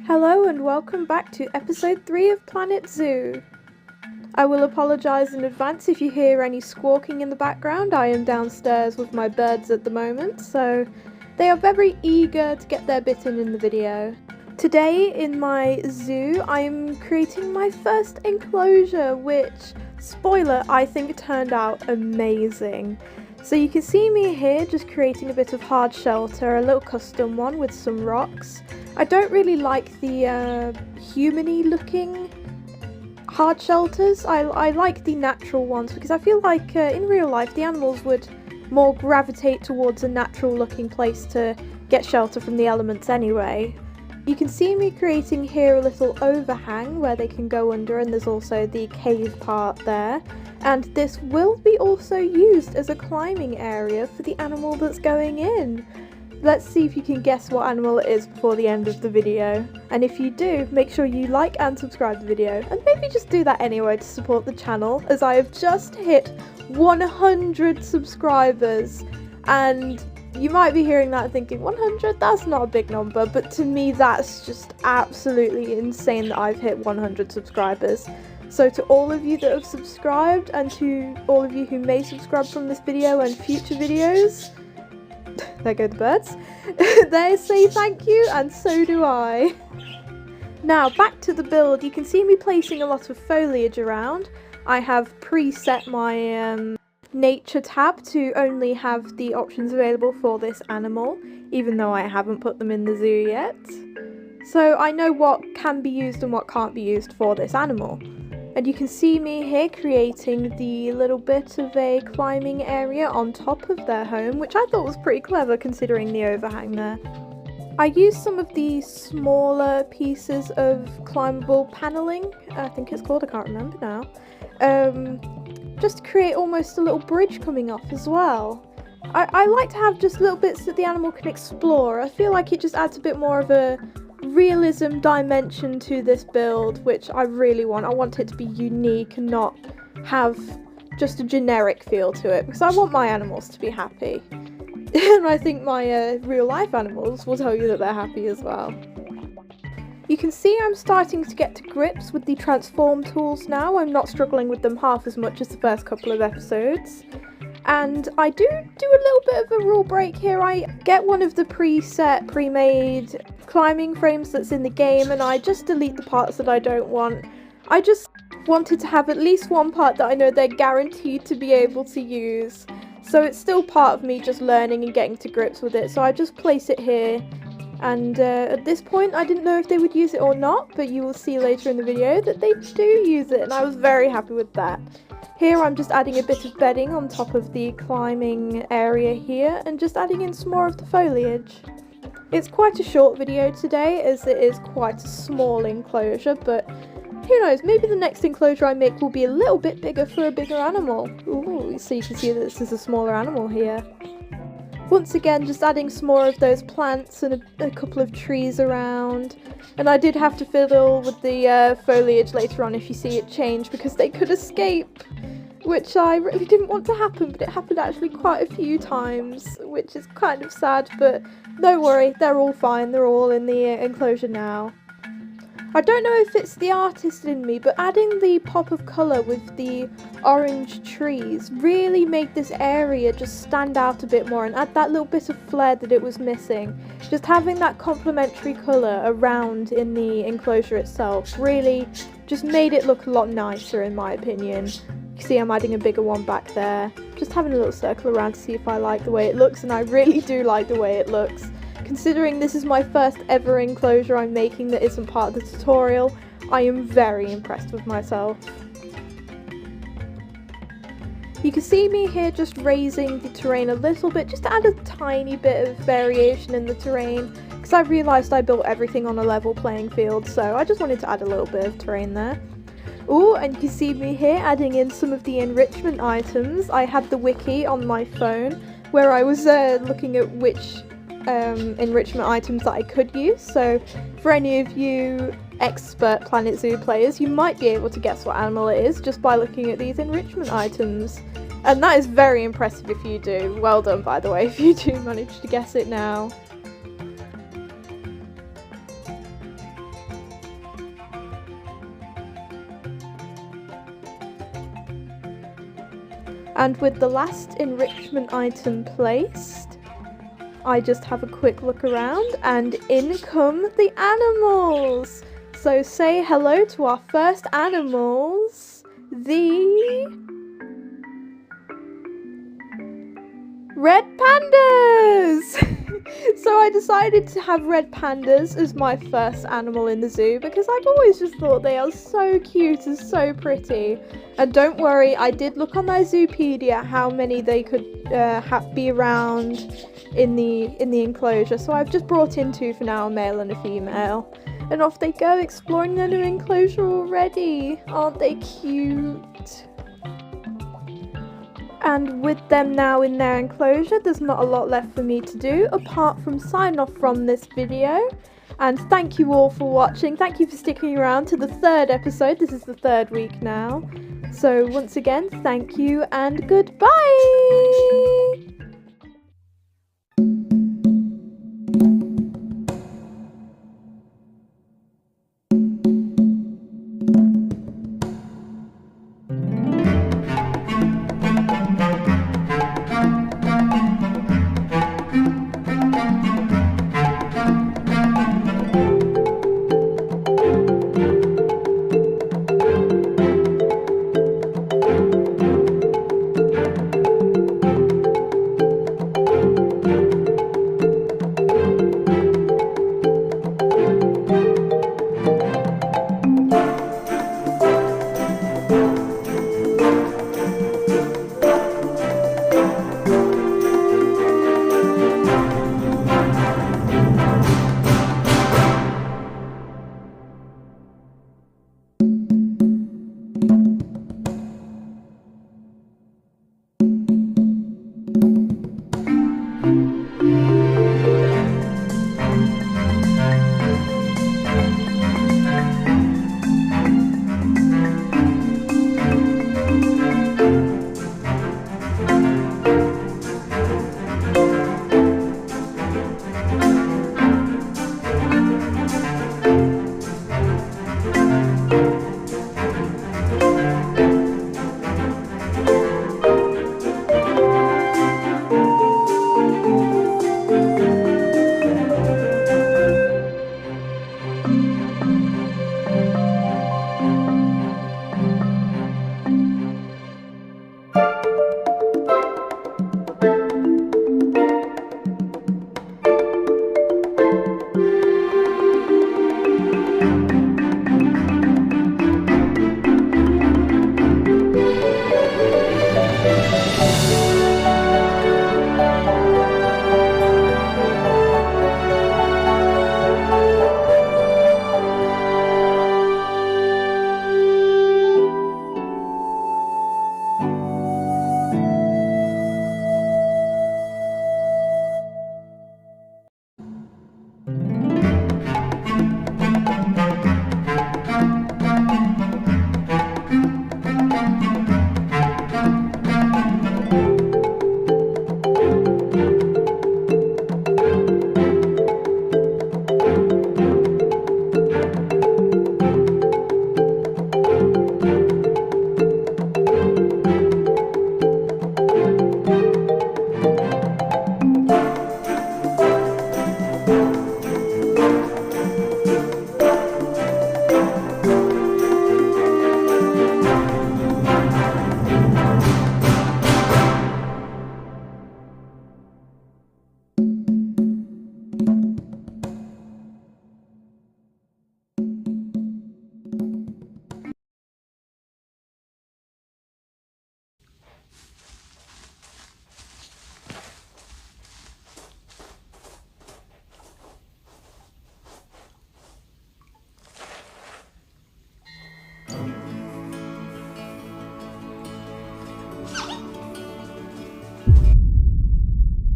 Hello and welcome back to episode 3 of Planet Zoo. I will apologise in advance if you hear any squawking in the background. I am downstairs with my birds at the moment, so they are very eager to get their bit in the video. Today in my zoo I am creating my first enclosure, which, spoiler, I think turned out amazing. So you can see me here just creating a bit of hard shelter, a little custom one with some rocks. I don't really like the human-y looking hard shelters. I like the natural ones because I feel like in real life the animals would more gravitate towards a natural looking place to get shelter from the elements anyway. You can see me creating here a little overhang where they can go under, and there's also the cave part there. And this will be also used as a climbing area for the animal that's going in. Let's see if you can guess what animal it is before the end of the video. And if you do, make sure you like and subscribe to the video. And maybe just do that anyway to support the channel, as I have just hit 100 subscribers. And you might be hearing that and thinking, 100? That's not a big number. But to me, that's just absolutely insane that I've hit 100 subscribers. So to all of you that have subscribed, and to all of you who may subscribe from this video and future videos, there go the birds, they say thank you, and so do I. Now back to the build. You can see me placing a lot of foliage around. I have preset my nature tab to only have the options available for this animal, even though I haven't put them in the zoo yet. So I know what can be used and what can't be used for this animal. And you can see me here creating the little bit of a climbing area on top of their home, which I thought was pretty clever considering the overhang there. I used some of the smaller pieces of climbable paneling, I think it's called, I can't remember now, just to create almost a little bridge coming off as well. I like to have just little bits that the animal can explore. I feel like it just adds a bit more of a realism dimension to this build, which I really want. I want it to be unique and not have just a generic feel to it, because I want my animals to be happy. And I think my real life animals will tell you that they're happy as well. You can see I'm starting to get to grips with the transform tools now. I'm not struggling with them half as much as the first couple of episodes. And I do a little bit of a rule break here. I get one of the pre-made climbing frames that's in the game, and I just delete the parts that I don't want. I just wanted to have at least one part that I know they're guaranteed to be able to use. So it's still part of me just learning and getting to grips with it. So I just place it here. And at this point I didn't know if they would use it or not, but you will see later in the video that they do use it, and I was very happy with that. Here I'm just adding a bit of bedding on top of the climbing area here, and just adding in some more of the foliage. It's quite a short video today, as it is quite a small enclosure, but who knows, maybe the next enclosure I make will be a little bit bigger for a bigger animal. Ooh, so you can see that this is a smaller animal here. Once again, just adding some more of those plants and a couple of trees around. And I did have to fiddle with the foliage later on if you see it change, because they could escape, which I really didn't want to happen, but it happened actually quite a few times, which is kind of sad, but don't worry, they're all fine, they're all in the enclosure now. I don't know if it's the artist in me, but adding the pop of colour with the orange trees really made this area just stand out a bit more and add that little bit of flair that it was missing. Just having that complementary colour around in the enclosure itself really just made it look a lot nicer, in my opinion. You can see I'm adding a bigger one back there. Just having a little circle around to see if I like the way it looks, and I really do like the way it looks. Considering this is my first ever enclosure I'm making that isn't part of the tutorial, I am very impressed with myself. You can see me here just raising the terrain a little bit, just to add a tiny bit of variation in the terrain, because I realised I built everything on a level playing field, so I just wanted to add a little bit of terrain there. Oh, and you can see me here adding in some of the enrichment items. I had the wiki on my phone where I was looking at which enrichment items that I could use, so for any of you expert Planet Zoo players, you might be able to guess what animal it is just by looking at these enrichment items. And that is very impressive if you do. Well done, by the way, if you do manage to guess it now. And with the last enrichment item placed, I just have a quick look around and in come the animals! So say hello to our first animals, the red pandas! So I decided to have red pandas as my first animal in the zoo because I've always just thought they are so cute and so pretty. And don't worry, I did look on my Zoopedia how many they could be around in the enclosure. So I've just brought in 2 for now, a male and a female. And off they go exploring their new enclosure already. Aren't they cute? And with them now in their enclosure, there's not a lot left for me to do apart from sign off from this video. And thank you all for watching. Thank you for sticking around to the 3rd episode. This is the 3rd week now. So once again, thank you and goodbye!